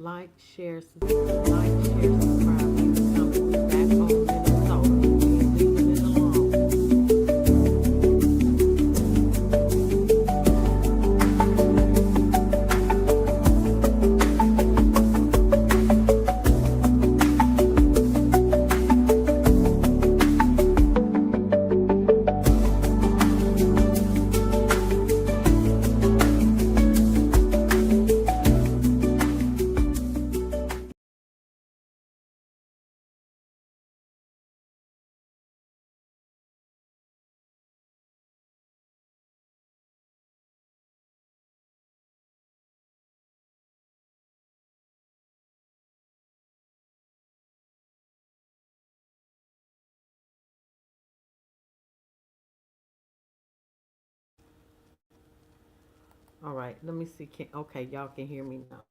Like, share, like, share, subscribe. Leave a comment. Back home, Minnesota. Leaving it alone. All right, let me see. Okay, y'all can hear me now.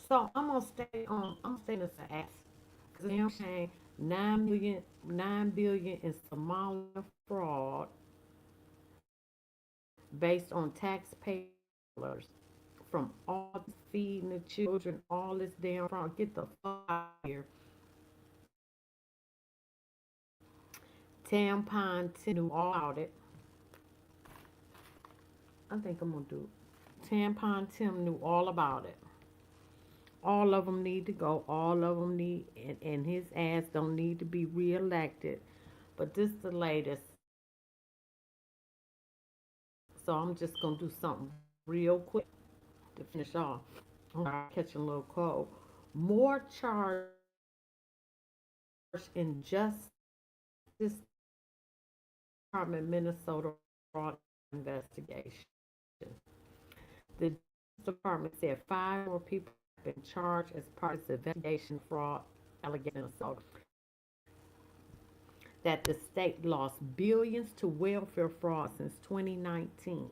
So I'm gonna stay on. I'm gonna stay in this ass because I'm saying 9 million, 9 billion in Somalia fraud based on taxpayers from all this feeding the children, all this damn fraud. Get the fuck out of here. Tampon knew all about it. I think I'm gonna do it. Tampon Tim knew all about it. All of them need to go. All of them need, and his ass don't need to be reelected. But this is the latest. So I'm just gonna do something real quick to finish off. I'm catching a little cold. More charge in Justice Department Minnesota fraud investigation. The Department said five more people have been charged as part of the investigation fraud allegation in Minnesota. That the state lost billions to welfare fraud since 2019,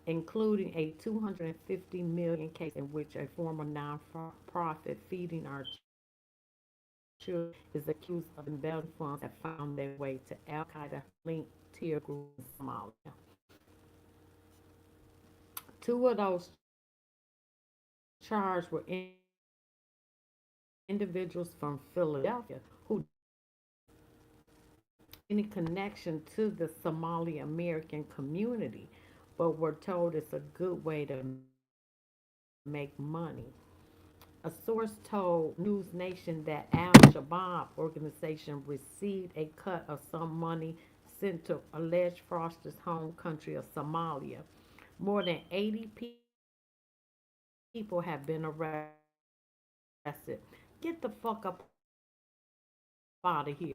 including a 250 million case in which a former nonprofit feeding our children is accused of embezzling funds that found their way to Al Qaeda linked tier group in Somalia. Two of those charged were individuals from Philadelphia who any connection to the Somali American community, but were told it's a good way to make money. A source told News Nation that Al Shabaab organization received a cut of some money sent to alleged fraudsters' home country of Somalia. More than 80 people have been arrested. Get the fuck up out of here.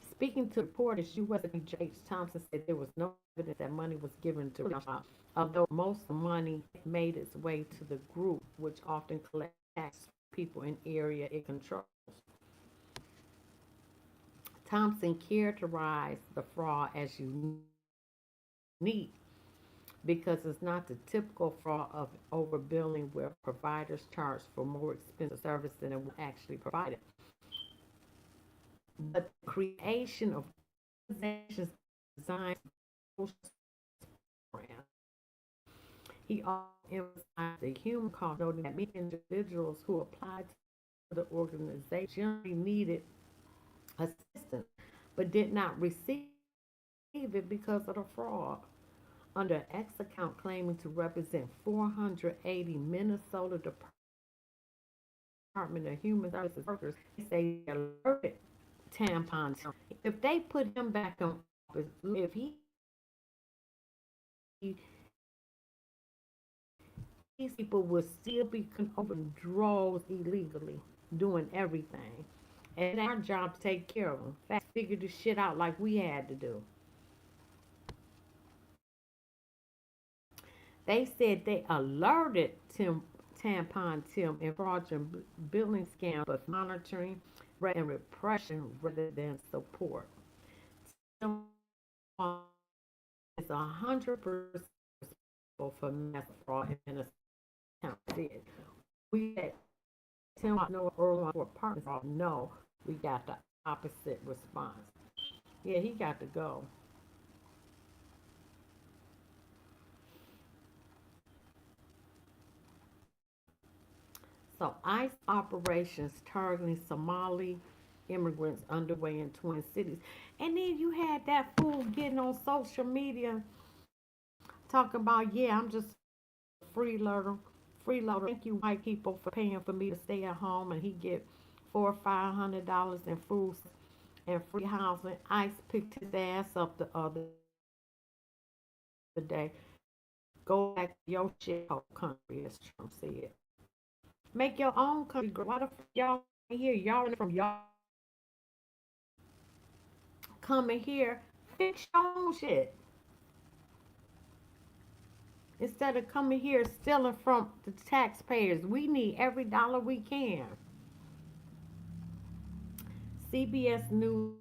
Speaking to reporters, U.S. Attorney J.H. Thompson said there was no evidence that money was given to Russia, although most of the money made its way to the group, which often collects tax people in area it controls. Thompson characterized the fraud as unique because it's not the typical fraud of overbilling where providers charge for more expensive service than it was actually provided. But the creation of organizations designed social programs. He also emphasized the human cost, noting that many individuals who applied to the organization generally needed assistance but did not receive it because of the fraud. Under an X account claiming to represent 480 Minnesota Department of Human Services workers, they say they alerted Tampon. If they put him back in office, if these people would still be over drugs illegally, doing everything. And our job to take care of them. Fast figure this shit out like we had to do. They said they alerted Tampon Tim in fraudulent billing scams, but monitoring and repression rather than support. Tim is 100% for mass fraud in a account said. We let Tim know early for partners. No, we got the opposite response. Yeah, he got to go. So ICE operations targeting Somali immigrants underway in Twin Cities. And then you had that fool getting on social media talking about, yeah, I'm just a freeloader. Freeloader. Thank you, white people, for paying for me to stay at home, and he get $400 or $500 in food and free housing. ICE picked his ass up the other day. Go back to your shithole country, as Trump said. Make your own country great. Why the fuck y'all here? Y'all from y'all coming here, fix your own shit. Instead of coming here stealing from the taxpayers. We need every dollar we can. CBS News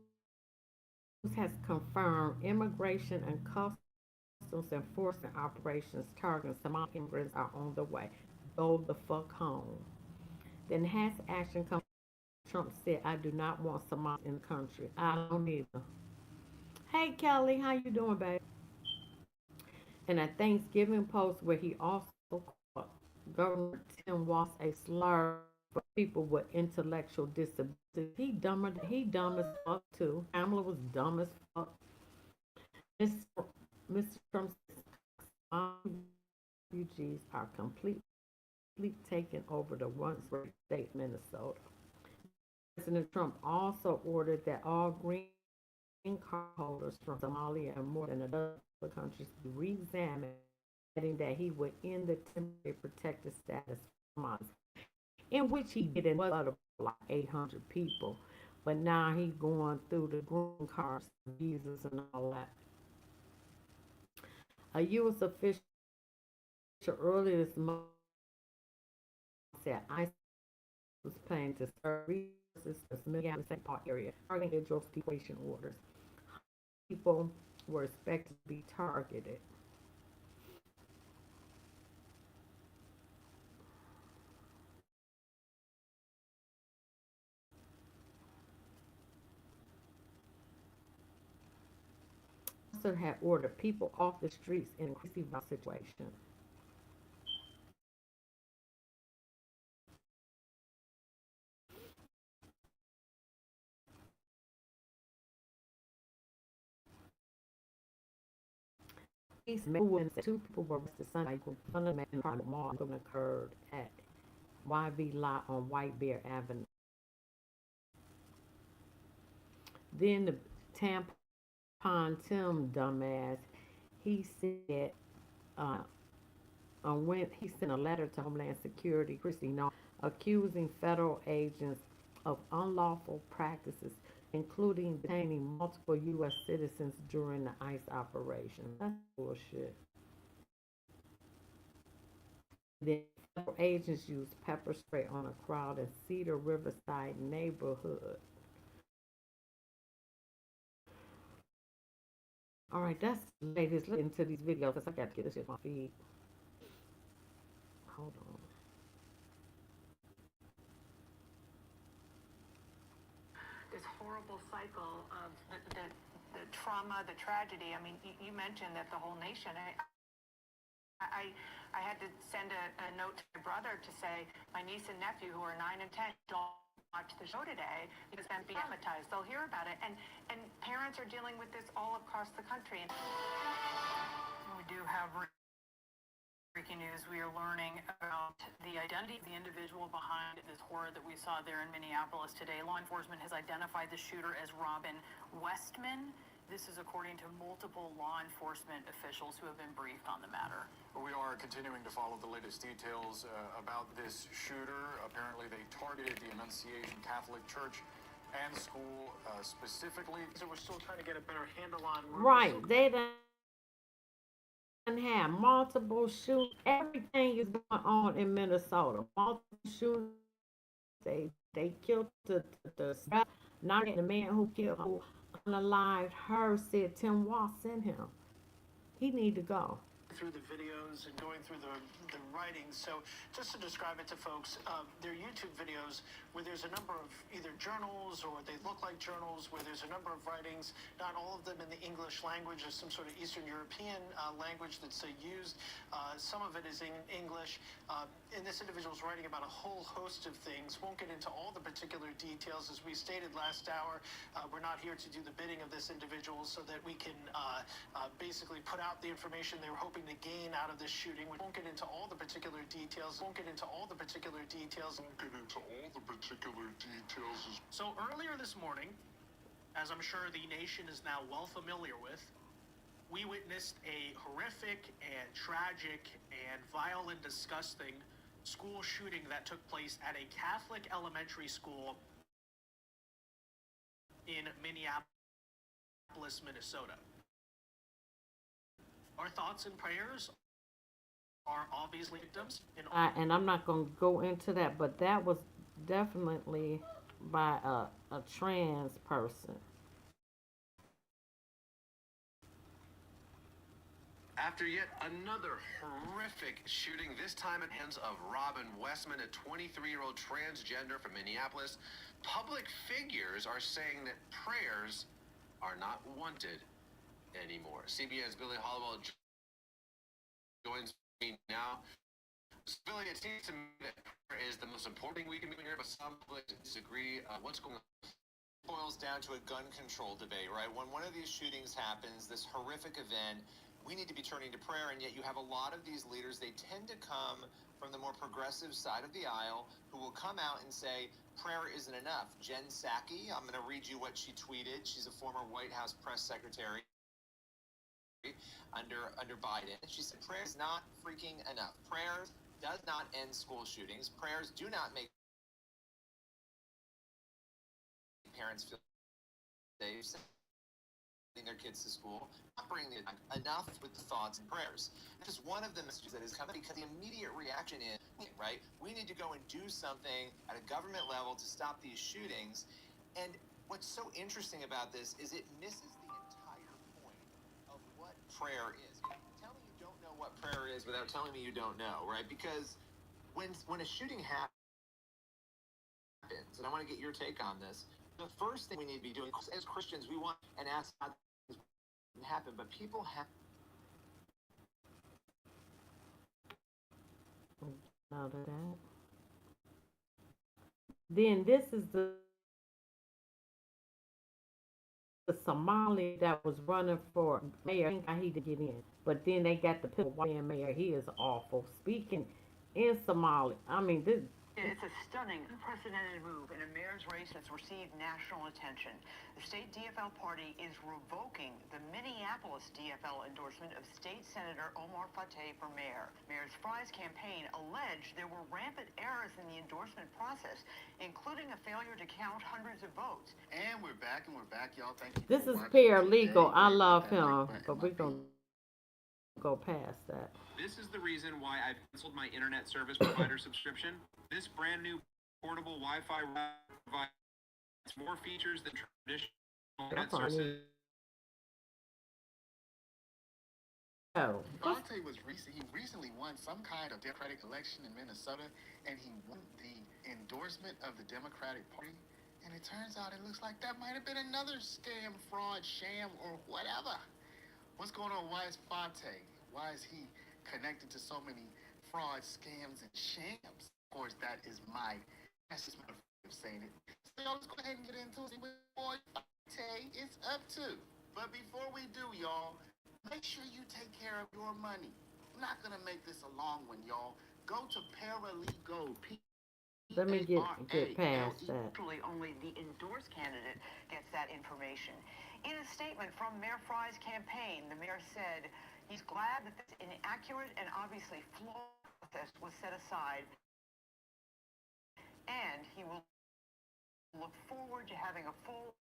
has confirmed immigration and customs enforcement operations targeting Somali immigrants are on the way. Go the fuck home. The enhanced action comes. Trump said, "I do not want Somalia in the country. I don't either." Hey Kelly, how you doing, babe? In a Thanksgiving post where he also called Governor Tim Walz a slur for people with intellectual disabilities. He dumb as fuck too. Kamala was dumb as fuck. Mr. Trump says refugees are completely taking over the once great state Minnesota. President Trump also ordered that all green card holders from Somalia and more than a dozen other countries be re-examined, adding that he would end the temporary protected status for months, in which he did in other like 800 people. But now he's going through the green cards, visas, and all that. A U.S. official earlier this month said ICE was planning to serve resources in the Minneapolis-St. Paul area, targeting drug deportation orders. People were expected to be targeted. Also had ordered people off the streets in a crazy situation. Police said two people were arrested Sunday when fundamental in private mall occurred at YV Lot on White Bear Avenue. Then the Tampon Tim dumbass, he said uh, when he sent a letter to Homeland Security, Christy, accusing federal agents of unlawful practices, including detaining multiple U.S. citizens during the ICE operation. That's bullshit. Then federal agents used pepper spray on a crowd in Cedar Riverside neighborhood. All right, that's ladies. Look into these videos because I got to get this shit on my feed. Hold on. This horrible cycle of the trauma, the tragedy. I mean, you mentioned that the whole nation. I, I had to send a note to my brother to say my niece and nephew, who are 9 and 10, don't watch the show today because they'll be traumatized. They'll hear about it, and parents are dealing with this all across the country. And we do have breaking news. We are learning about the identity of the individual behind this horror that we saw there in Minneapolis today. Law enforcement has identified the shooter as Robin Westman. This is according to multiple law enforcement officials who have been briefed on the matter. We are continuing to follow the latest details about this shooter. Apparently, they targeted the Annunciation Catholic Church and school specifically. So we're still trying to get a better handle on. Right, they done have multiple shootings. Everything is going on in Minnesota. Multiple shootings. They killed the not the man who killed unalived her. Said Tim Walz sent him. He need to go. through the videos and going through the writings. So just to describe it to folks, they're YouTube videos where there's a number of either journals or they look like journals where there's a number of writings, not all of them in the English language. There's some sort of Eastern European language that's used. Some of it is in English. And this individual is writing about a whole host of things. Won't get into all the particular details. As we stated last hour, we're not here to do the bidding of this individual so that we can basically put out the information they were hoping to gain out of this shooting. We won't get into all the particular details. So earlier this morning, as I'm sure the nation is now well familiar with, we witnessed a horrific and tragic and vile and disgusting school shooting that took place at a Catholic elementary school in Minneapolis, Minnesota. Our thoughts and prayers are obviously victims. And I'm not going to go into that, but that was definitely by a trans person. After yet another horrific shooting, this time at hands of Robin Westman, a 23-year-old transgender from Minneapolis, public figures are saying that prayers are not wanted anymore. CBN's Billy Hollowell joins me now. Billy, it seems to me that prayer is the most important thing we can do here, but some people disagree. What's going on? Boils down to a gun control debate, right? When one of these shootings happens, this horrific event, we need to be turning to prayer, and yet you have a lot of these leaders, they tend to come from the more progressive side of the aisle, who will come out and say, prayer isn't enough. Jen Psaki, I'm going to read you what she tweeted. She's a former White House press secretary under Biden. She said, prayer is not freaking enough. Prayer does not end school shootings. Prayers do not make parents feel safe their kids to school, not bringing enough with the thoughts and prayers. This is one of the messages that is coming because the immediate reaction is, right, we need to go and do something at a government level to stop these shootings. And what's so interesting about this is it misses the entire point of what prayer is. Tell me you don't know what prayer is without telling me you don't know, right? Because when a shooting happens, and I want to get your take on this, the first thing we need to be doing as Christians, we want and ask God to happen, but people have out of that. Then this is the Somali that was running for mayor. I think he to get in, but then they got the white mayor. He is awful. Speaking in Somali, I mean this. It's a stunning, unprecedented move in a mayor's race that's received national attention. The state DFL party is revoking the Minneapolis DFL endorsement of state Senator Omar Fateh for mayor. Mayor Fry's campaign alleged there were rampant errors in the endorsement process, including a failure to count hundreds of votes. And we're back, y'all. Thank you. This is paralegal. I love him, but we're going to go past that. This is the reason why I canceled my internet service provider subscription. This brand new portable Wi-Fi provides more features than traditional internet services. Oh. Fonte he recently won some kind of Democratic election in Minnesota, and he won the endorsement of the Democratic Party. And it turns out it looks like that might have been another scam, fraud, sham, or whatever. What's going on? Why is Fonte? Why is he connected to so many fraud, scams, and shams? Of course, that's just my way of saying it. So y'all, let's go ahead and get into it. What boy Fonte is up to. But before we do, y'all, make sure you take care of your money. I'm not gonna make this a long one, y'all. Go to Paralegal. Let me get past that. Actually, only the endorsed candidate gets that information. In a statement from Mayor Fry's campaign, the mayor said he's glad that this inaccurate and obviously flawed process was set aside, and he will look forward to having a full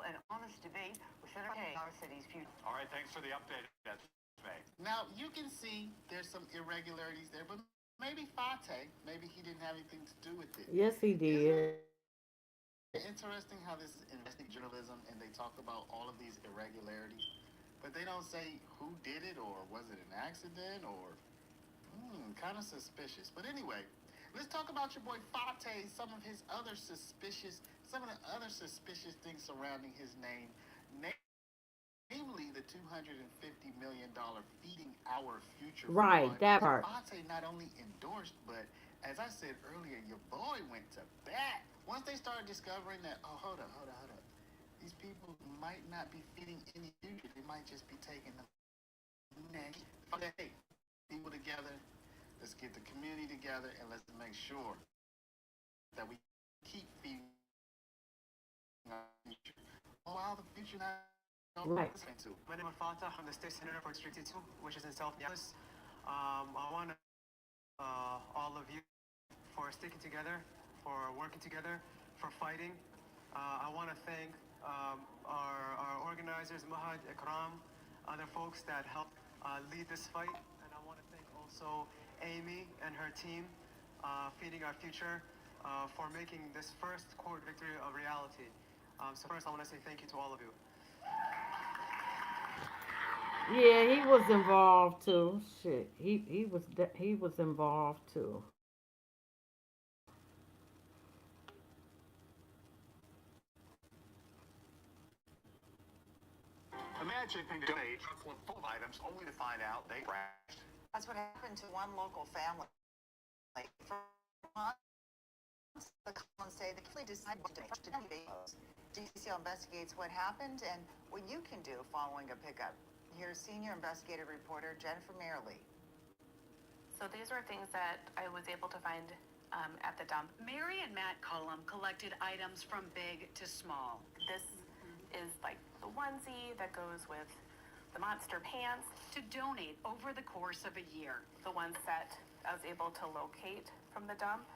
and honest debate with Senator Kay on our city's future. All right, thanks for the update. That's May. Now, you can see there's some irregularities there, but maybe Fonte, maybe he didn't have anything to do with it. Yes, he did. Interesting how this is investigative journalism, and they talk about all of these irregularities. but they don't say who did it or was it an accident or kind of suspicious. But anyway, let's talk about your boy Fate. Some of the other suspicious things surrounding his name, namely the $250 million Feeding Our Future Right, fund. that part. Fate not only endorsed, but as I said earlier, your boy went to bat. Once they started discovering that, oh, hold up. These people might not be feeding any future. They might just be taking the money. Hey, people together. Let's get the community together and let's make sure that we keep feeding our future. While the future not Right. listening to. My name is Fatah. I'm the state senator for District 2, which is in South Minneapolis. I want to all of you for sticking together, for working together, for fighting. I want to thank our organizers, Mahad, Ikram, other folks that helped lead this fight. And I want to thank also Amy and her team, Feeding Our Future, for making this first court victory a reality. So first, I want to say thank you to all of you. Yeah, he was involved too. Shit, he was involved too. Imagine paying to donate truck full of items only to find out they crashed. That's what happened to one local family. For months, the Collins say they can't decide what to donate. DCL investigates what happened and what you can do following a pickup. Here's senior investigative reporter Jennifer Merrily. So these were things that I was able to find at the dump. Mary and Matt Cullum collected items from big to small. This is like the onesie that goes with the monster pants. To donate over the course of a year. The ones that I was able to locate from the dump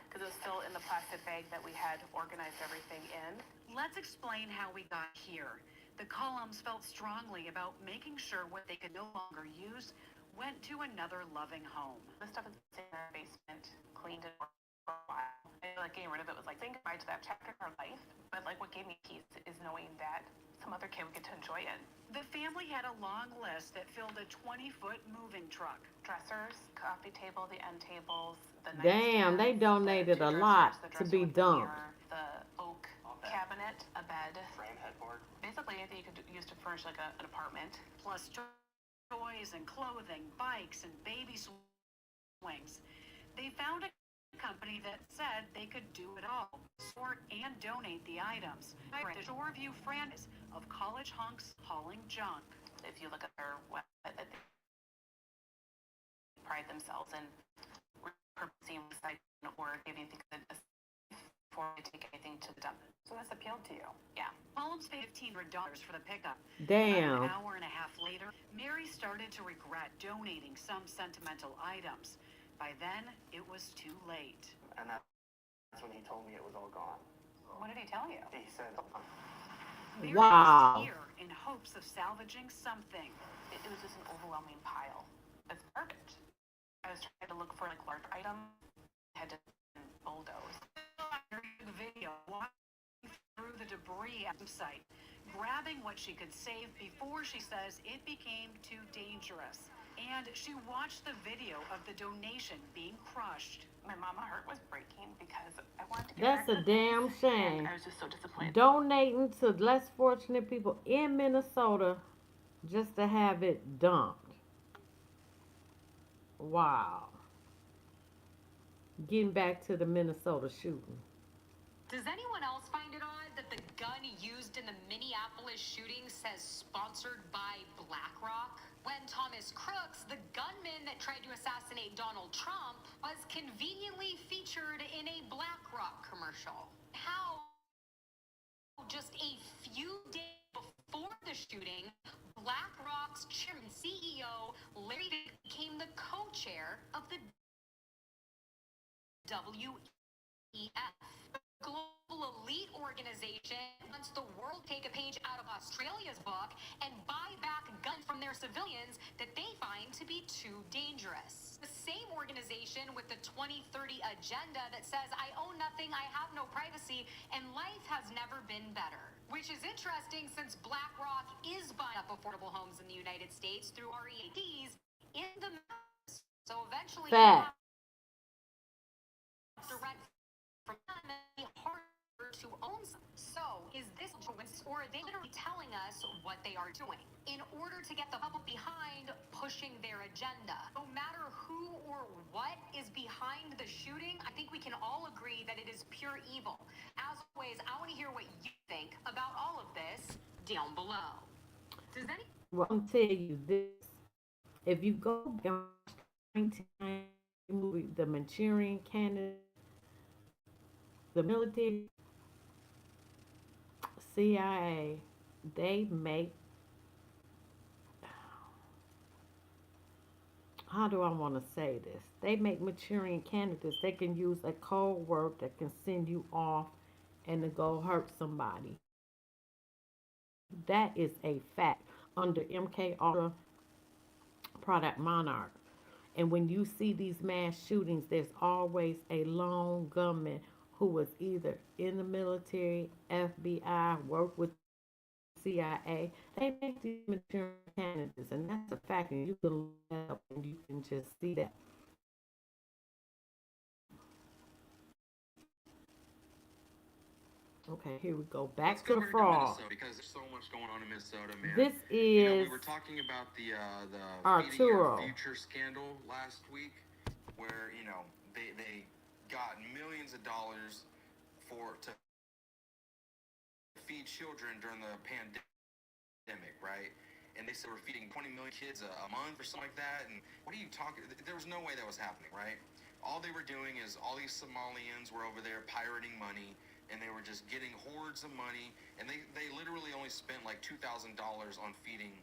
because it was still in the plastic bag that we had organized everything in. Let's explain how we got here. The Cullums felt strongly about making sure what they could no longer use went to another loving home. This stuff is in our basement, cleaned it for a while. And like getting rid of it was like saying goodbye to that chapter in our life. But like what gave me peace is knowing that some other kid would get to enjoy it. The family had a long list that filled a 20-foot moving truck. Dressers, coffee table, the end tables, the Damn, they donated a lot to be dumped. The oak cabinet, a bed, Frame headboard. basically anything you could use to furnish like an apartment. Plus toys and clothing, bikes and baby swings. They found a company that said they could do it all, sort and donate the items. The Shoreview franchise of college hunks hauling junk. If you look at their website, they pride themselves in repurposing, recycling, or giving things before they take anything to the dump. So this appealed to you? Yeah. Cullums paid $1,500 for the pickup. Damn. About an hour and a half later, Mary started to regret donating some sentimental items. By then, it was too late. And that's when he told me it was all gone. What did he tell you? He said, Mary Wow. was here in hopes of salvaging something. It was just an overwhelming pile. It's garbage. I was trying to look for like large items. I had to bulldoze. The video walking through the debris at the site, grabbing what she could save before she says it became too dangerous. And she watched the video of the donation being crushed. My mama heart was breaking because I wanted to get That's rid a of damn this, shame. and I was just so disappointed. Donating to less fortunate people in Minnesota just to have it dumped. Wow. Getting back to the Minnesota shooting. Does anyone else find it odd that the gun used in the Minneapolis shooting says sponsored by BlackRock? When Thomas Crooks, the gunman that tried to assassinate Donald Trump, was conveniently featured in a BlackRock commercial. How just a few days before the shooting, BlackRock's chairman CEO Larry Fink became the co-chair of the WEF. Global elite organization wants the world to take a page out of Australia's book and buy back guns from their civilians that they find to be too dangerous. The same organization with the 2030 agenda that says I own nothing, I have no privacy, and life has never been better. Which is interesting since BlackRock is buying up affordable homes in the United States through READs in the Midwest. So eventually, Fact. to rent from them and be harder to own some. So is this or are they literally telling us what they are doing in order to get the public behind pushing their agenda? No matter who or what is behind the shooting, I think we can all agree that it is pure evil. As always, I want to hear what you think about all of this down below. Does any Well, I'm tell you this: if you go and watch the movie, The Manchurian Candidate, the military, CIA, they make, how do I want to say this? They make Manchurian candidates. They can use a code word that can send you off and to go hurt somebody. That is a fact under MK Ultra Product Monarch. And when you see these mass shootings, there's always a lone gunman who was either in the military, FBI, work with CIA. They make these material candidates, and that's a fact. And you can look it up and you can just see that. Okay, here we go. Back to the fraud. Because there's so much going on in Minnesota, man. This we is were talking about the Feeding Arturo. Your Future scandal last week, where they got millions of dollars to feed children during the pandemic, right? And they said we're feeding 20 million kids a month or something like that. And what are you talking? There was no way that was happening, right? All they were doing is all these Somalians were over there pirating money, and they were just getting hordes of money, and they literally only spent like $2,000 on feeding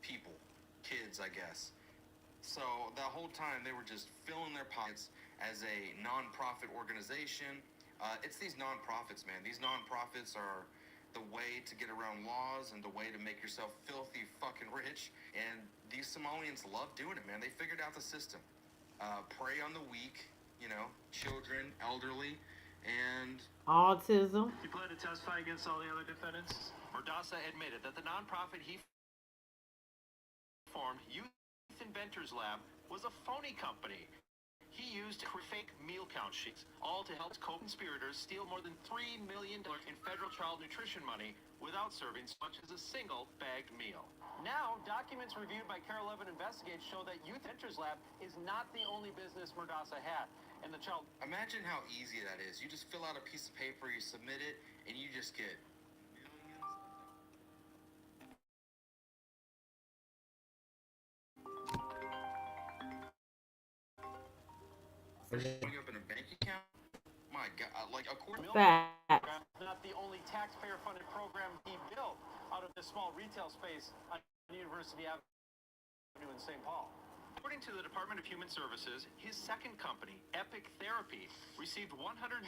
people, kids, I guess. So the whole time they were just filling their pockets as a non-profit organization. It's these non-profits, man. These non-profits are the way to get around laws and the way to make yourself filthy fucking rich. And these Somalians love doing it, man. They figured out the system. Prey on the weak, children, elderly, and Autism. You plan to testify against all the other defendants? Murdasa admitted that the nonprofit he formed, Youth Inventors Lab, was a phony company. He used fake meal count sheets, all to help his co-conspirators steal more than $3 million in federal child nutrition money without serving so much as a single bagged meal. Now, documents reviewed by Care 11 Investigates show that Youth Inventors Lab is not the only business Murdasa had. And the child... Imagine how easy that is. You just fill out a piece of paper, you submit it, and you just get showing up in a bank account. My God, like according to Fact. Not the only taxpayer-funded program he built out of this small retail space on University Avenue in St. Paul. According to the Department of Human Services, his second company, Epic Therapy, received $106,000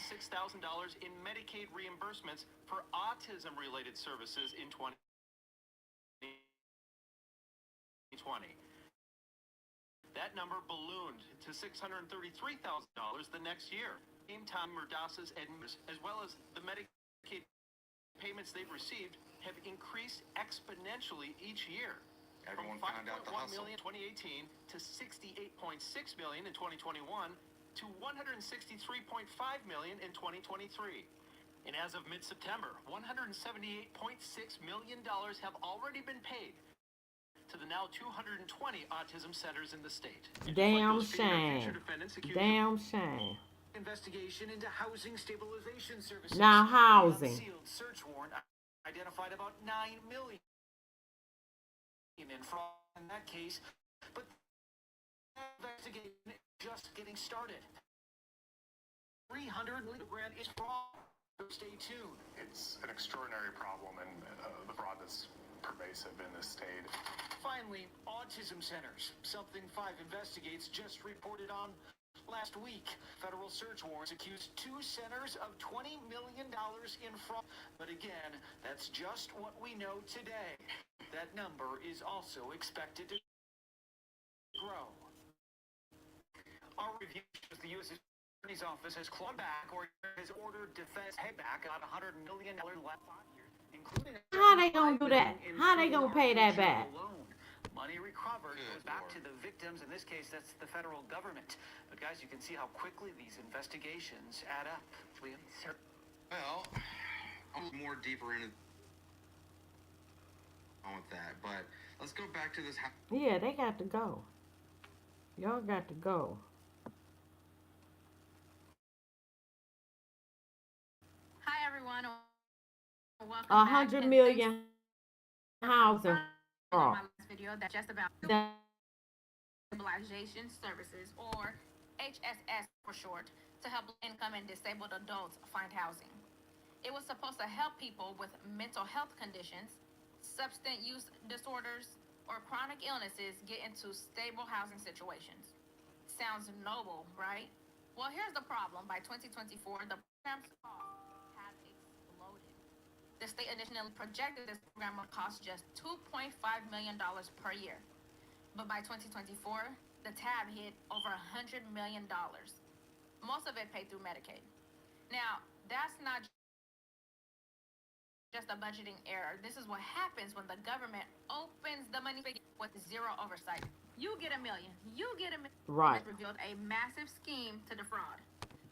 in Medicaid reimbursements for autism-related services in 2020. That number ballooned to $633,000 the next year. Same time, Murdasa's as well as the Medicaid payments they've received have increased exponentially each year. Everyone found out the hustle. From $5.1 million in 2018 to $68.6 million in 2021 to $163.5 million in 2023. And as of mid-September, $178.6 million have already been paid to the now 220 autism centers in the state. Damn shame. Damn shame. Investigation into housing stabilization services. Now housing. Sealed search warrant identified about $9 million in fraud in that case, but investigation is just getting started. 300 grand is fraud. Stay tuned. It's an extraordinary problem, and the fraud that's pervasive in this state. Finally, autism centers, something 5 Investigates just reported on last week. Federal search warrants accused 2 centers of $20 million in fraud. But again, that's just what we know today. That number is also expected to grow. Our review shows the U.S. Attorney's Office has clawed back or has ordered defense head back on $100 million left 5 years in including How they gonna do that? in How they gonna pay that back? alone. Money recovered Good goes back Lord. to the victims. In this case, that's the federal government. But guys, you can see how quickly these investigations add up. Well, I'm more deeper into with that, but let's go back to this. Yeah, they got to go. Y'all got to go. Hi everyone, welcome A back. 100 And million housing on fraud. my last video that's just about That- stabilization services, or HSS for short, to help income and disabled adults find housing. It was supposed to help people with mental health conditions, substance use disorders, or chronic illnesses get into stable housing situations. Sounds noble, right? Well, here's the problem. By 2024, the program's cost has exploded. The state initially projected this program would cost just $2.5 million per year. But by 2024, the tab hit over $100 million. Most of it paid through Medicaid. Now, that's not just a budgeting error. This is what happens when the government opens the money spigot with zero oversight. You get $1 million. You get $1 million. Right. It revealed a massive scheme to defraud.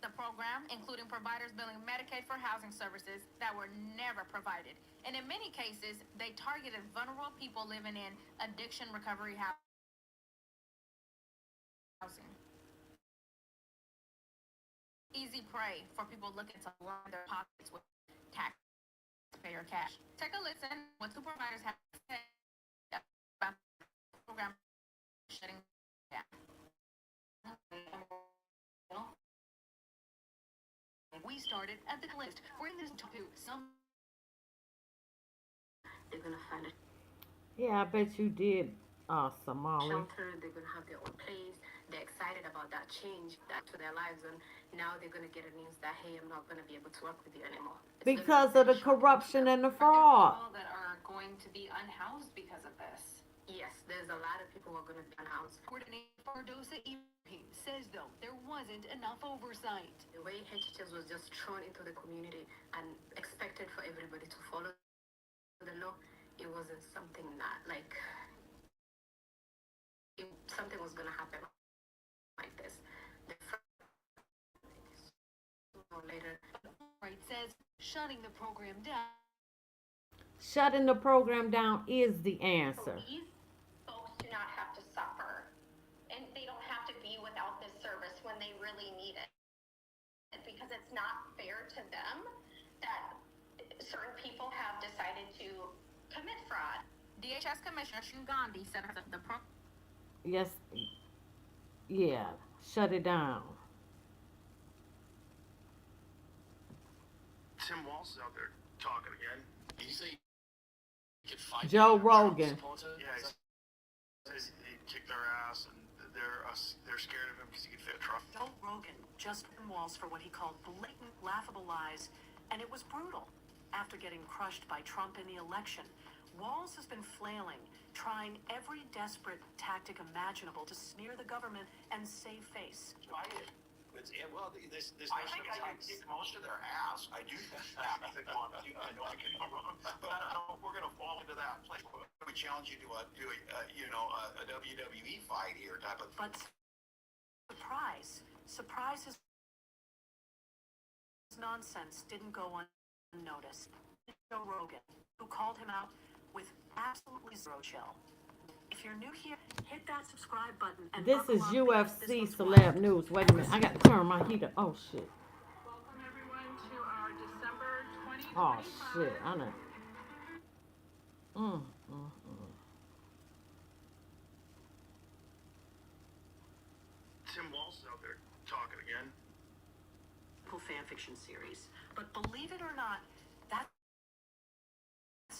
The program, including providers billing Medicaid for housing services that were never provided. And in many cases, they targeted vulnerable people living in addiction recovery housing. Easy prey for people looking to line their pockets with taxpayer cash. Take a listen what two providers have said about the program shutting down. We started at the list. Bring this to some. They're gonna find a Yeah, I bet you did, Somalia. shelter. They're gonna have their own place. They're excited about that change that to their lives, and now they're gonna get a news that hey, I'm not gonna be able to work with you anymore. Because of the corruption and the fraud. People that are going to be unhoused because of this. Yes, there's a lot of people who are gonna be unhoused. Coordinator Fardosa Ibrahim says though there wasn't enough oversight. The way HHS was just thrown into the community and expected for everybody to follow the law, it wasn't something that like something was gonna happen like this. The later, right says shutting the program down. Shutting the program down is the answer. These folks do not have to suffer, and they don't have to be without this service when they really need it, because it's not fair to them that certain people have decided to commit fraud. DHS Commissioner Gandhi said the program. Yes. Yeah. Shut it down. Tim Walz is out there talking again. Did you say you could fight Joe Trump Rogan. supporter? Yeah, he says he kicked their ass, and they're scared of him because he could fit Trump. Joe Rogan just walls for what he called blatant, laughable lies, and it was brutal. After getting crushed by Trump in the election, Walz has been flailing, trying every desperate tactic imaginable to smear the government and save face. I did. Well, this I think I can kick most of their ass. I do think that. I know I can be wrong, but I don't know if we're going to fall into that place. we challenge you to do a WWE fight here type of. But surprise, his nonsense didn't go unnoticed. Joe Rogan, who called him out with absolutely zero chill. If you're new here, hit that subscribe button. And This is buckle up because UFC this one's Celeb wild. News. Wait a minute. I got to turn my heater. Oh, shit. Welcome everyone to our December 2025. Oh, shit. I know. Tim Walz is out there talking again. Fan fiction series. But believe it or not, that's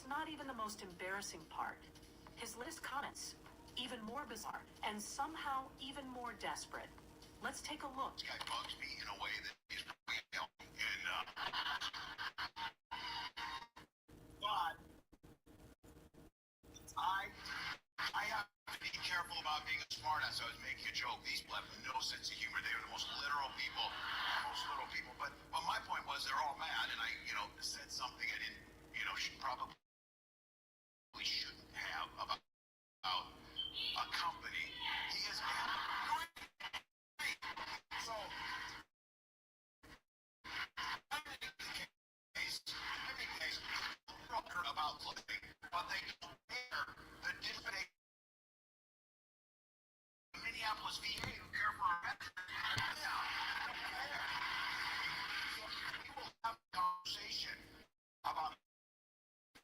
not even the most embarrassing part. His latest comments, even more bizarre, and somehow even more desperate. Let's take a look. This guy bugs me in a way that he's probably helping. And but I have to be careful about being a smartass. I was making a joke. These people have no sense of humor. They are the most literal people. But my point was they're all mad, and I said something I didn't, should probably but they compare the disparate Minneapolis VA who care for our veterans. We will have a conversation about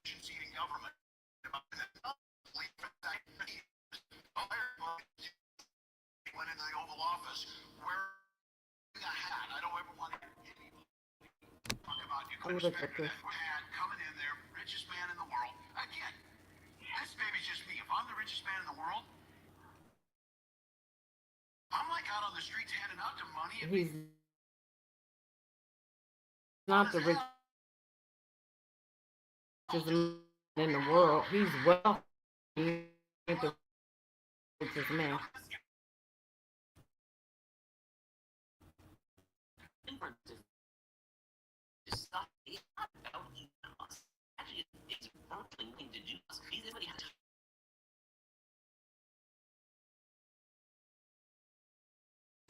seating government. Went into the Oval Office wearing a hat. I don't ever want to talk about you could expect that hat coming in there, richest man in the world. Again, this maybe just me. If I'm the richest man in the world, I'm like out on the streets handing out the money. He's not the richest man in the world. He's wealthy. He ain't the richest man.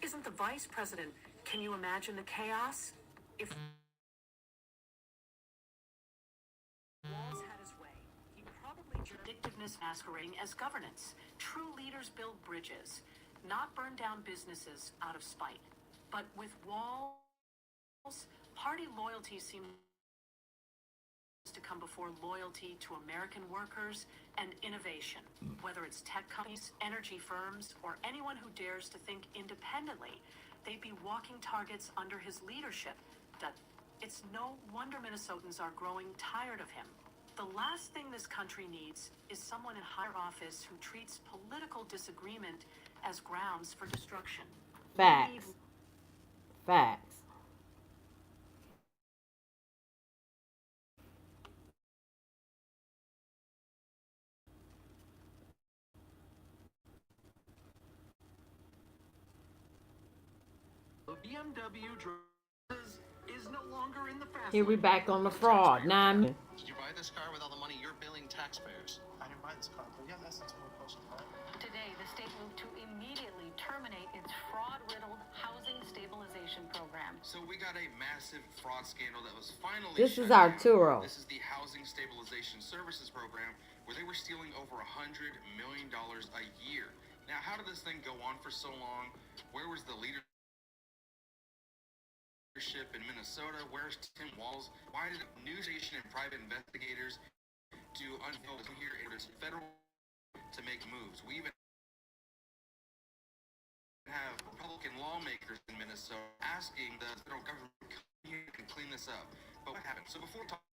Isn't the vice president? Can you imagine the chaos? If Walz had his way, he probably vindictiveness masquerading as governance. True leaders build bridges, not burn down businesses out of spite. But with Walz, party loyalty seems to come before loyalty to American workers and innovation. Whether it's tech companies, energy firms, or anyone who dares to think independently, they'd be walking targets under his leadership. It's no wonder Minnesotans are growing tired of him. The last thing this country needs is someone in higher office who treats political disagreement as grounds for destruction. Facts. Facts. BMW is no longer in the fast Here we back on the fraud. Did you buy this car with all the money you're billing taxpayers? I didn't buy this car, but yeah, that's a question. Today, the state moved to immediately terminate its fraud-riddled housing stabilization program. So we got a massive fraud scandal that was finally This is shut down. Arturo. This is the Housing Stabilization Services Program, where they were stealing over $100 million a year. Now, how did this thing go on for so long? Where was the leadership in Minnesota? Where's Tim Walz? Why did a news station and private investigators do unfold here in this federal to make moves? We even have Republican lawmakers in Minnesota asking the federal government to come here and clean this up. But what happened? So before talking,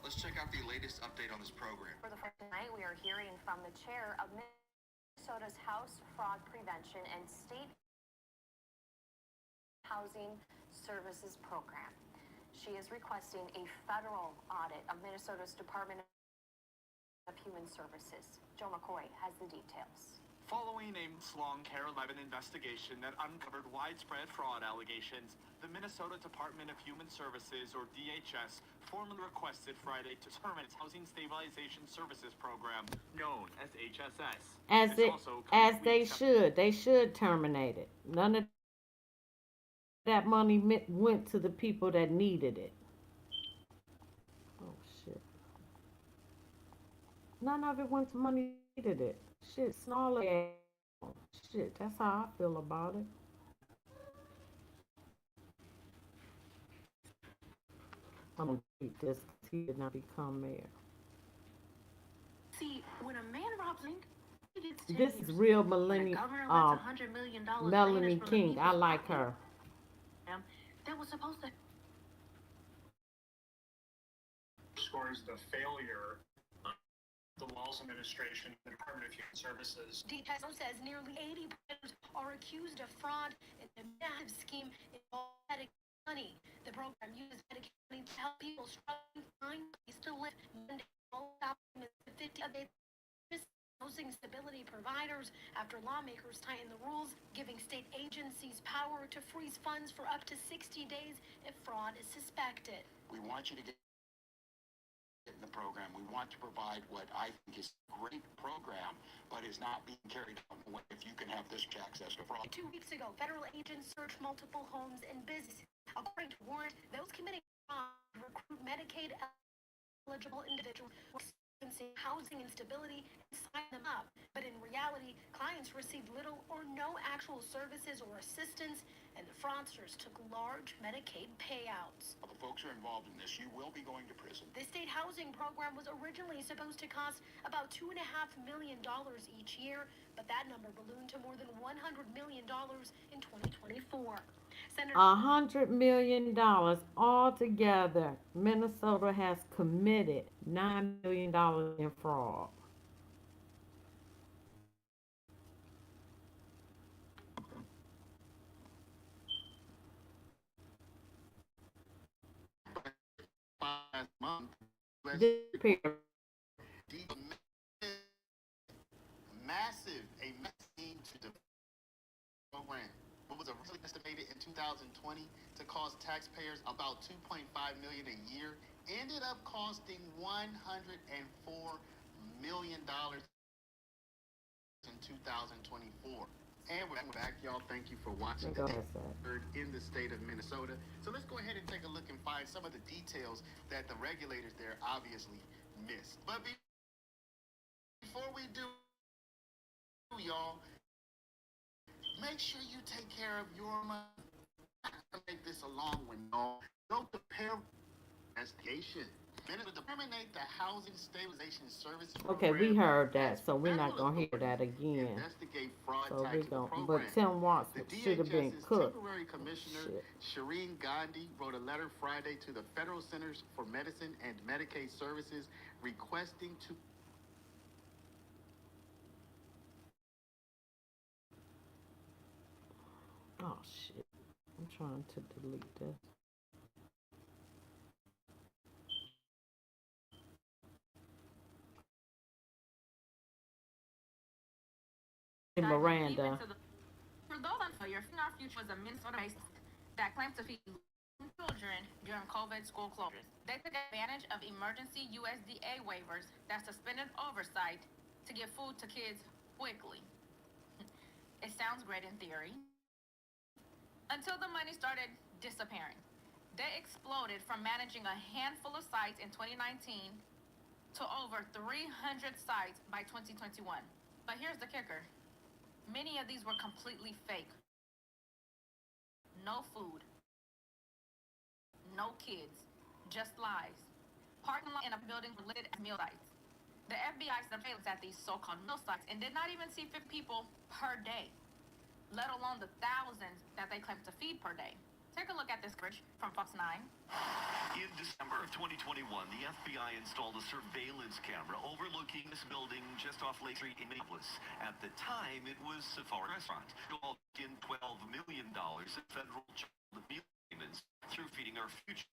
let's check out the latest update on this program. For the first tonight, we are hearing from the chair of Minnesota's House Fraud Prevention and State Housing Services Program. She is requesting a federal audit of Minnesota's Department of Human Services. Joe McCoy has the details. Following a months-long Care 11 investigation that uncovered widespread fraud allegations, the Minnesota Department of Human Services, or DHS, formally requested Friday to terminate its Housing Stabilization Services Program, known as HSS. As they should. They should terminate it. None of that money went to the people that needed it. Oh, shit. None of it went to money that needed it. Shit, snarly. Shit, that's how I feel about it. I'm gonna keep this because he did not become mayor. See, when a man robs me, this is real Melanie King. I like her. That was supposed to scores the failure of the Walz administration, the Department of Human Services. DHS says nearly 80% are accused of fraud in a massive scheme involving Medicaid money. The program uses Medicaid money to help people struggling to find a place to live. Housing stability providers after lawmakers tighten the rules, giving state agencies power to freeze funds for up to 60 days if fraud is suspected. We want you to get in the program. We want to provide what I think is a great program, but is not being carried out if you can have this access to fraud. 2 weeks ago, federal agents searched multiple homes and businesses. According to warrant, those committing fraud recruit Medicaid eligible individuals were experiencing housing instability and signed them up. But in reality, clients received little or no actual services or assistance, and the fraudsters took large Medicaid payouts. The folks who are involved in this, you will be going to prison. The state housing program was originally supposed to cost about $2.5 million each year, but that number ballooned to more than $100 million in 2024. Senator $100 million altogether. Minnesota has committed $9 million in fraud. Last month, Disappeared. massive to the program. What was originally estimated in 2020 to cost taxpayers about $2.5 million a year ended up costing $104 million in 2024. And we're back, y'all. Thank you for watching Go the ahead, sir. in the state of Minnesota. So let's go ahead and take a look and find some of the details that the regulators there obviously missed. But before we do, y'all, make sure you take care of your money. To make this a long one, y'all. Go to investigation. To terminate the housing stabilization services Okay, program. we heard that, so we're not gonna hear that again. Investigate fraud So tied we to the going program. but Tim Watson The should have been DHS's cooked. temporary commissioner, Shit. Shireen Gandhi, wrote a letter Friday to the Federal Centers for Medicine and Medicaid Services requesting to Oh shit. I'm trying to delete this. Hey, Miranda. For those unfamiliar, Feeding Our Future was a Minnesota-based that claimed to feed children during COVID school closures. They took advantage of emergency USDA waivers that suspended oversight to get food to kids quickly. It sounds great in theory, until the money started disappearing. They exploded from managing a handful of sites in 2019 to over 300 sites by 2021. But here's the kicker. Many of these were completely fake. No food, no kids, just lies. Parking lot in a building were listed as meal sites. The FBI surveillance at these so-called meal sites and did not even see 50 people per day, let alone the thousands that they claim to feed per day. Take a look at this bridge from Fox 9. In December of 2021, the FBI installed a surveillance camera overlooking this building just off Lake Street in Minneapolis. At the time, it was Safari Restaurant. It all in $12 million in federal child meal payments through Feeding Our Future.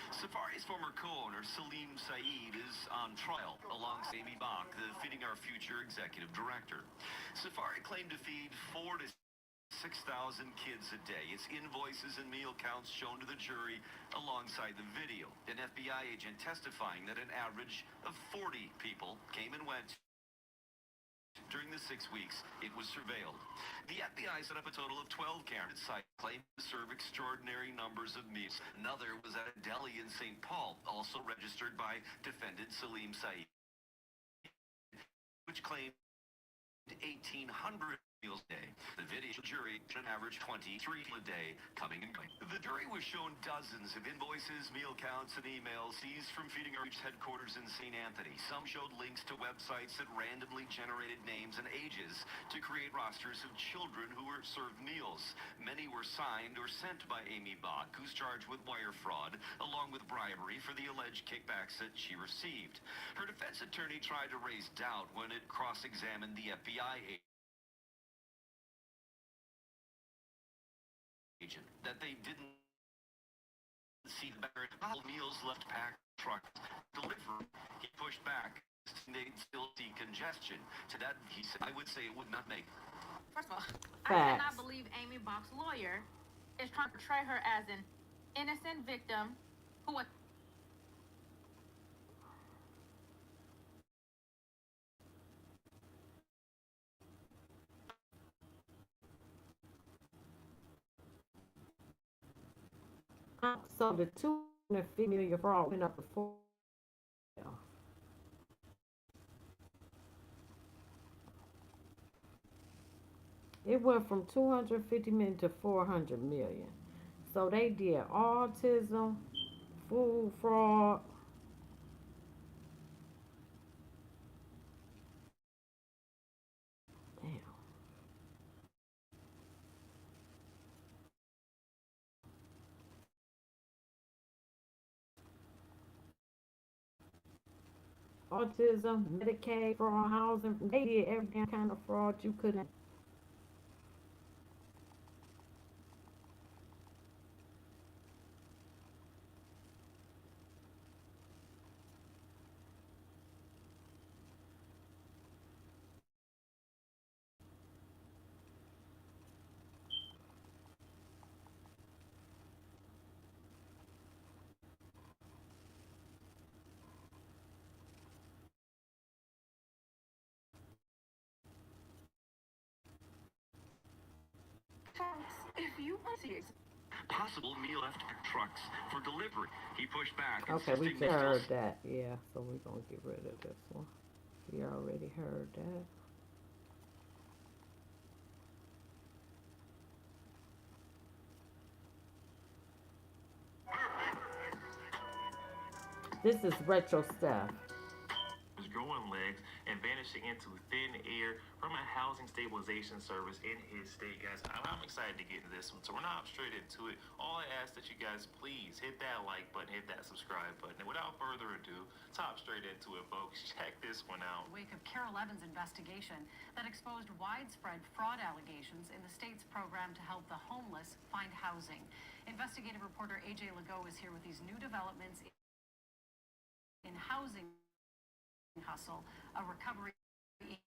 Safari's former co-owner, Salim Saeed, is on trial alongside Amy Bach, the Feeding Our Future executive director. Safari claimed to feed 4,000 to 6,000 kids a day. Its invoices and meal counts shown to the jury alongside the video. An FBI agent testifying that an average of 40 people came and went during the 6 weeks it was surveilled. The FBI set up a total of 12 cameras sites claimed to serve extraordinary numbers of meals. Another was at a deli in St. Paul, also registered by defendant Salim Saeed, which claimed 1,800 meals a day. The video jury an average 23 a day coming and going. The jury was shown dozens of invoices, meal counts, and emails seized from Feeding Our Future's headquarters in St. Anthony. Some showed links to websites that randomly generated names and ages to create rosters of children who were served meals. Many were signed or sent by Amy Bach, who's charged with wire fraud, along with bribery for the alleged kickbacks that she received. Her defense attorney tried to raise doubt when it cross-examined the FBI agent that they didn't see the all meals left packed trucks delivered. He pushed back. They'd still see congestion. To that, he said, I would say it would not make. First of all, I Facts. cannot believe Amy Bach's lawyer is trying to portray her as an innocent victim who was So the 250 million fraud went up to 4 It went from 250 million to 400 million. So they did autism, food fraud. Damn. Autism, Medicaid, fraud, housing. They did every damn kind of fraud you couldn't. If you possible meal left trucks for delivery. He pushed back. Okay, we insisting just they heard still that. Yeah, so we're going to get rid of this one. We already heard that. This is retro stuff. His growing legs and vanishing into thin air from a housing stabilization service in his state. Guys, I'm excited to get into this one, so we're going to hop straight into it. All I ask that you guys please hit that like button, hit that subscribe button, and without further ado, let's hop straight into it, folks. Check this one out. Wake of Carol Evans' investigation that exposed widespread fraud allegations in the state's program to help the homeless find housing. Investigative reporter AJ Legault is here with these new developments in housing hustle, a recovery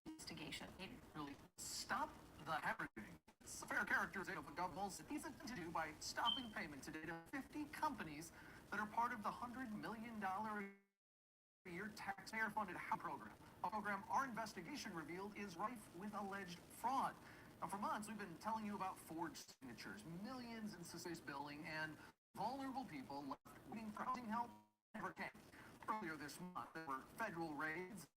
investigation. Really stop the hemorrhaging. It's a fair characterization of a government that these to do by stopping payment today to 50 companies that are part of the $100 million a year taxpayer-funded housing program. A program our investigation revealed is rife with alleged fraud. Now, for months, we've been telling you about forged signatures, millions in suspicious billing, and vulnerable people left waiting for housing help never came. Earlier this month, there were federal raids.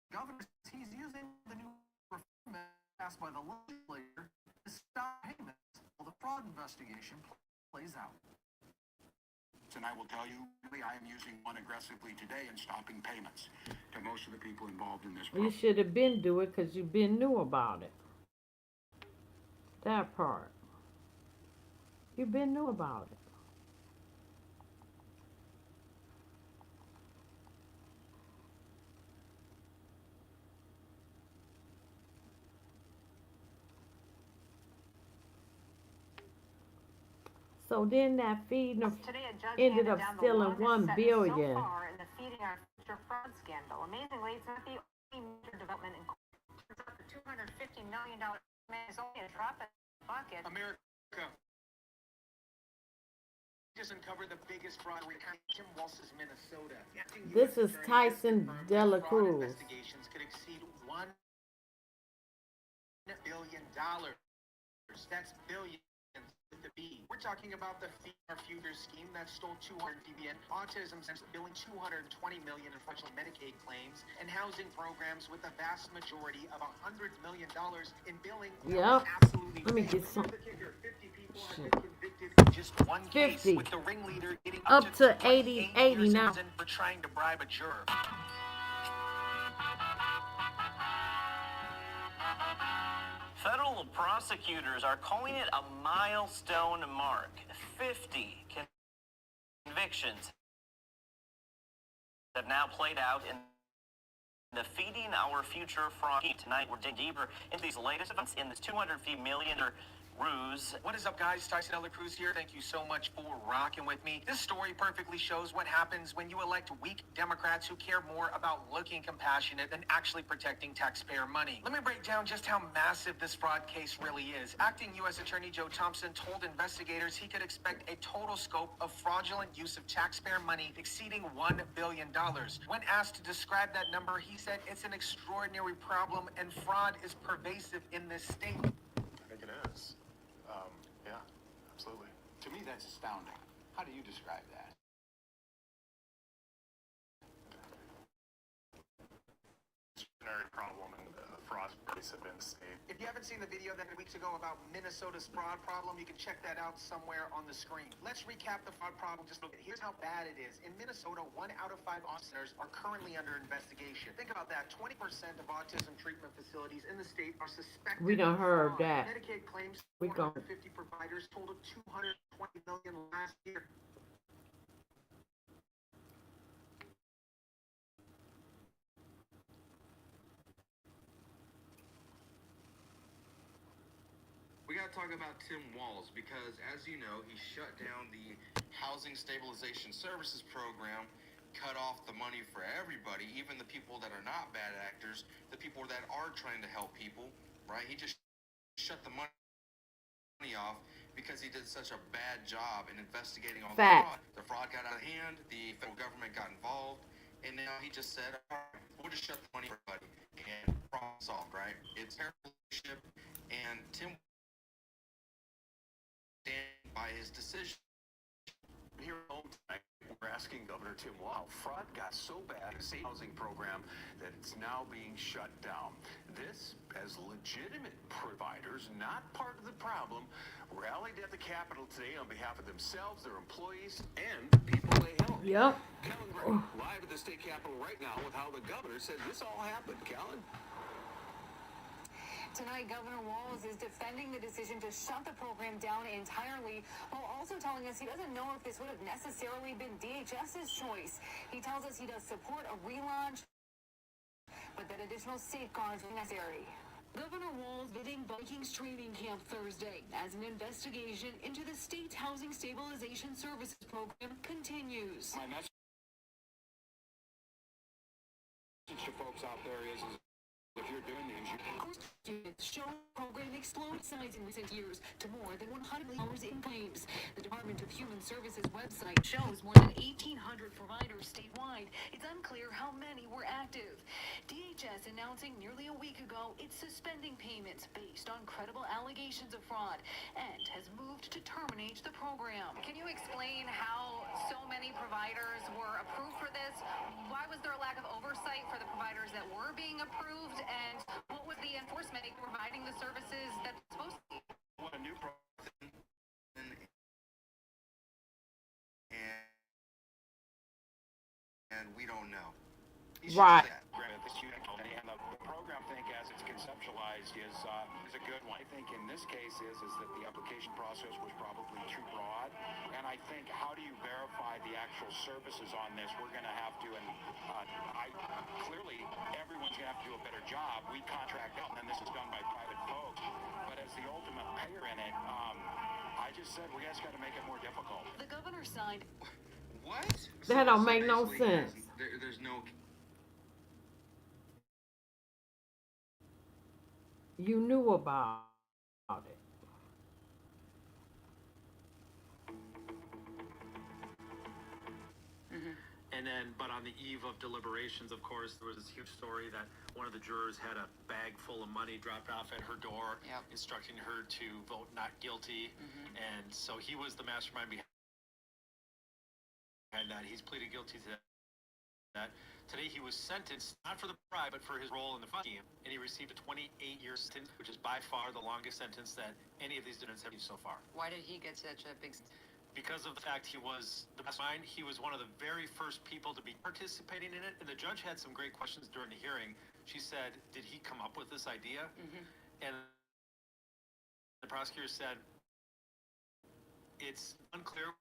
Governor says he's using the new reform passed by the legislature to stop payments while the fraud investigation plays out. And I will tell you, I am using one aggressively today and stopping payments to most of the people involved in this You program. should have been do it because you been knew about it. That part. You been knew about it. So then that feeding Today, a judge ended handed up down the stealing $1 longest billion. sentence so far in the Feeding Our Future fraud scandal. Amazingly, it's not the only major development in court. Turns out the $250 million is only a drop in the bucket. America just uncovered the biggest fraud in Tim Walsh's Minnesota. This is Tyson De La Cruz. Investigations could exceed $1 billion. That's billions with the B. We're talking about the Feed Our Future scheme that stole 200 PBN, autism since billing 220 million in fraudulent Medicaid claims, and housing programs with a vast majority of $100 million in billing. Yep. Absolutely. Let me get some. 50 people have been convicted in just one case, 50. with the ringleader getting Up to 28 80 years in now. prison for trying to bribe a juror. Federal prosecutors are calling it a milestone mark. 50 convictions have now played out in the Feeding Our Future fraud. Tonight, we're digging deeper into these latest events in this $250 million ruse. What is up, guys? Tyson De La Cruz here. Thank you so much for rocking with me. This story perfectly shows what happens when you elect weak Democrats who care more about looking compassionate than actually protecting taxpayer money. Let me break down just how massive this fraud case really is. Acting U.S. Attorney Joe Thompson told investigators he could expect a total scope of fraudulent use of taxpayer money exceeding $1 billion. When asked to describe that number, he said it's an extraordinary problem and fraud is pervasive in this state. I think it is. Yeah, absolutely. To me, that's astounding. How do you describe that? most pervasive in the state. If you haven't seen the video that weeks ago about Minnesota's fraud problem, you can check that out somewhere on the screen. Let's recap the fraud problem just a little bit. Here's how bad it is. In Minnesota, 1 out of 5 autism centers are currently under investigation. Think about that. 20% of autism treatment facilities in the state are suspected. We done heard fraud. that. Medicaid claims We gon' 450 providers totaled $220 million last year. We got to talk about Tim Walz because, as you know, he shut down the Housing Stabilization Services Program, cut off the money for everybody, even the people that are not bad actors, the people that are trying to help people, right? He just shut the money off because he did such a bad job in investigating all the fraud. The fraud got out of hand, the federal government got involved, and now he just said, all right, we'll just shut the money for everybody, and problem solved, right? It's terrible leadership, and Tim stand by his decision. Here at home tonight, we're asking Governor Tim Walz. Fraud got so bad in the state housing program that it's now being shut down. This, as legitimate providers, not part of the problem, rallied at the Capitol today on behalf of themselves, their employees, and people they help. Yep. Kellen Gray, live at the state Capitol right now with how the governor said this all happened. Kellen? Tonight, Governor Walz is defending the decision to shut the program down entirely, while also telling us he doesn't know if this would have necessarily been DHS's choice. He tells us he does support a relaunch, but that additional safeguards are necessary. Governor Walz visiting Vikings training camp Thursday as an investigation into the state's Housing Stabilization Services program continues. My message to folks out there is if you're doing these, Units show program explode size in recent years to more than $100 million in claims. The Department of Human Services website shows more than 1,800 providers statewide. It's unclear how many were active. DHS announcing nearly a week ago it's suspending payments based on credible allegations of fraud and has moved to terminate the program. Can you explain how so many providers were approved for this? Why was there a lack of oversight for the providers that were being approved? And what was the enforcement providing the services that's supposed to be? What a new program, and we don't know. Right. And the program, I think, as it's conceptualized, is a good one. I think in this case is that the application process was probably too broad. And I think, how do you verify the actual services on this? We're going to have to, and clearly everyone's going to have to do a better job. We contract out, and then this is done by private folks. But as the ultimate payer in it, I just said we guys got to make it more difficult. The governor signed. What? That don't make no sense. There's no. You knew about it. And then, but on the eve of deliberations, of course, there was this huge story that one of the jurors had a bag full of money dropped off at her door, instructing her to vote not guilty. And so he was the mastermind behind that. He's pleaded guilty to that. Today he was sentenced, not for the bribe, but for his role in the fund scheme. And he received a 28-year sentence, which is by far the longest sentence that any of these defendants have received so far. Why did he get such a big... Because of the fact he was the mastermind, he was one of the very first people to be participating in it. And the judge had some great questions during the hearing. She said, did he come up with this idea? And the prosecutor said, it's unclear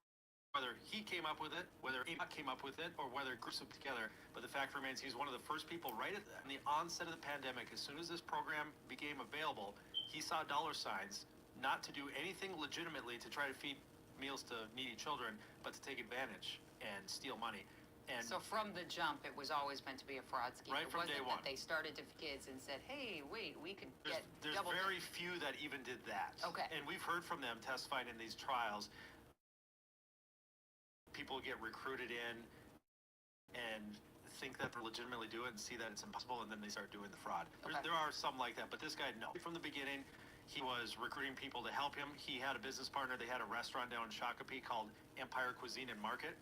whether he came up with it, whether AMOC came up with it, or whether groups put together. But the fact remains he's one of the first people right at the onset of the pandemic. As soon as this program became available, he saw dollar signs not to do anything legitimately to try to feed meals to needy children, but to take advantage and steal money. And so from the jump, it was always meant to be a fraud scheme. Right from day one. That they started to kids and said, hey, wait, we could there's, get There's double very few that even did that. Okay. And we've heard from them testifying in these trials. People get recruited in and think that they're legitimately do it and see that it's impossible, and then they start doing the fraud. There are some like that, but this guy, no. From the beginning, he was recruiting people to help him. He had a business partner. They had a restaurant down in Shakopee called Empire Cuisine and Market,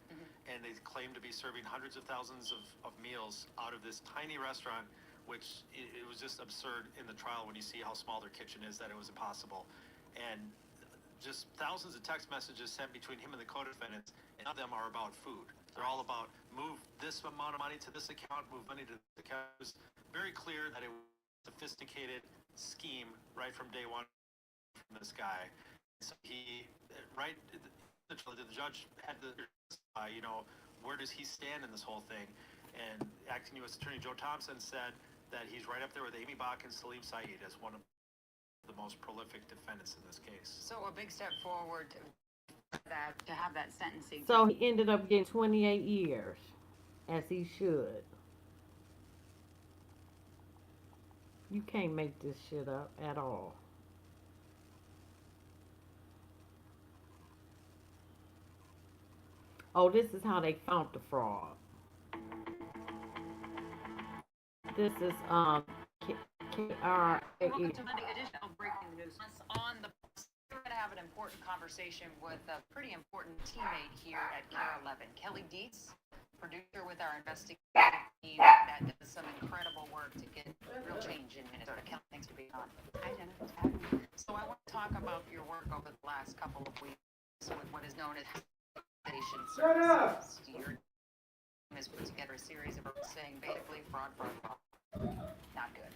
and they claimed to be serving hundreds of thousands of meals out of this tiny restaurant which it was just absurd in the trial when you see how small their kitchen is that it was impossible. And just thousands of text messages sent between him and the co-defendants, and none of them are about food. They're all about move this amount of money to this account, move money to this account. It was very clear that it was a sophisticated scheme right from day one from this guy. So he, right, the judge had to, where does he stand in this whole thing? And acting U.S. Attorney Joe Thompson said that he's right up there with Amy Bach and Salim Saeed as one of the most prolific defendants in this case. So a big step forward to have that sentencing. So he ended up getting 28 years, as he should. You can't make this shit up at all. Oh, this is how they found the fraud. This is KRAE. Welcome to the additional breaking news. On the, we're going to have an important conversation with a pretty important teammate here at KARE 11, Kelly Dietz, producer with our investigative team that does some incredible work to get real change in Minnesota. Kelly, thanks for being on. Hi, Jennifer. So I want to talk about your work over the last couple of weeks with what is known as station services. Your team has put together a series of saying basically fraud. Not good.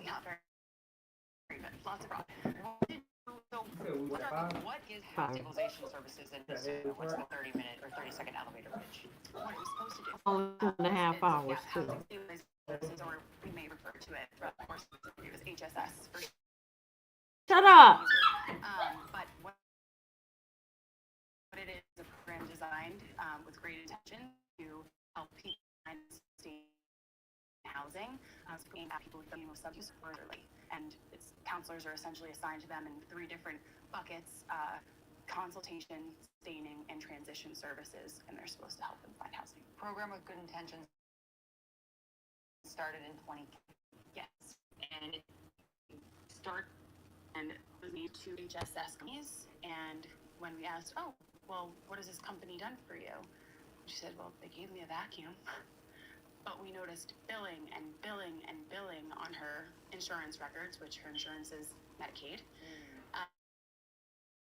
Not very good. Lots of fraud. What is stabilization services in Minnesota? What's the 30-minute or 30-second elevator pitch? What are we supposed to do? Only 2.5 hours, too. Or we may refer to it, of course, as HSS. Shut up! But what it is a program designed with great intention to help people find stay housing, aimed at people with substance use early. And its counselors are essentially assigned to them in 3 different buckets: consultation, staining, and transition services, and they're supposed to help them find housing. Program with good intentions started in 20. Yes, and it started and was made to HSS companies. And when we asked, oh, well, what has this company done for you? She said, well, they gave me a vacuum. But we noticed billing and billing and billing on her insurance records, which her insurance is Medicaid.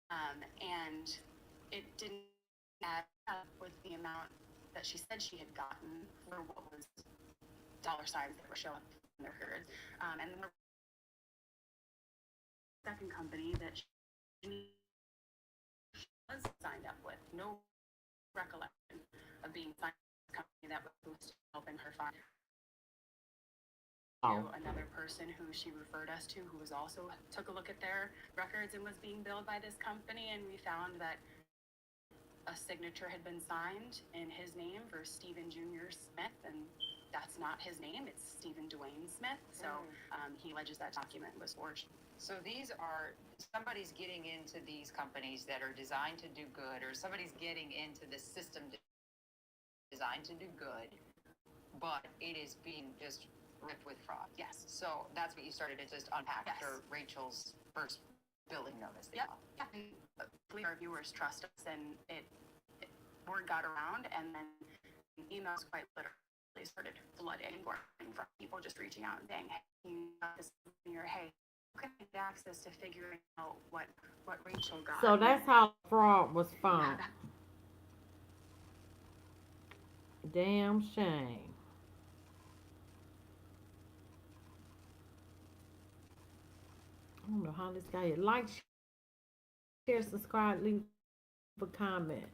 And it didn't add up with the amount that she said she had gotten for what was dollar signs that were showing up in their records. And then the second company that she was signed up with, no recollection of being signed up with a company that was supposed to helping her find another person who she referred us to, who was also took a look at their records and was being billed by this company, and we found that a signature had been signed in his name for Stephen Jr. Smith, and that's not his name, it's Stephen Dwayne Smith. So he alleges that document was forged. So these are, somebody's getting into these companies that are designed to do good, or somebody's getting into the system designed to do good, but it is being just ripped with fraud. Yes. So that's what you started to just unpack after Rachel's first billing notice. Yeah. Our viewers trust us, and word got around, and then emails quite literally started flooding from people just reaching out and saying, hey, you got this in your, hey, how can I get access to figuring out what Rachel got? So that's how fraud was found. Damn shame. I don't know how this guy is. Like, share, subscribe, leave a comment.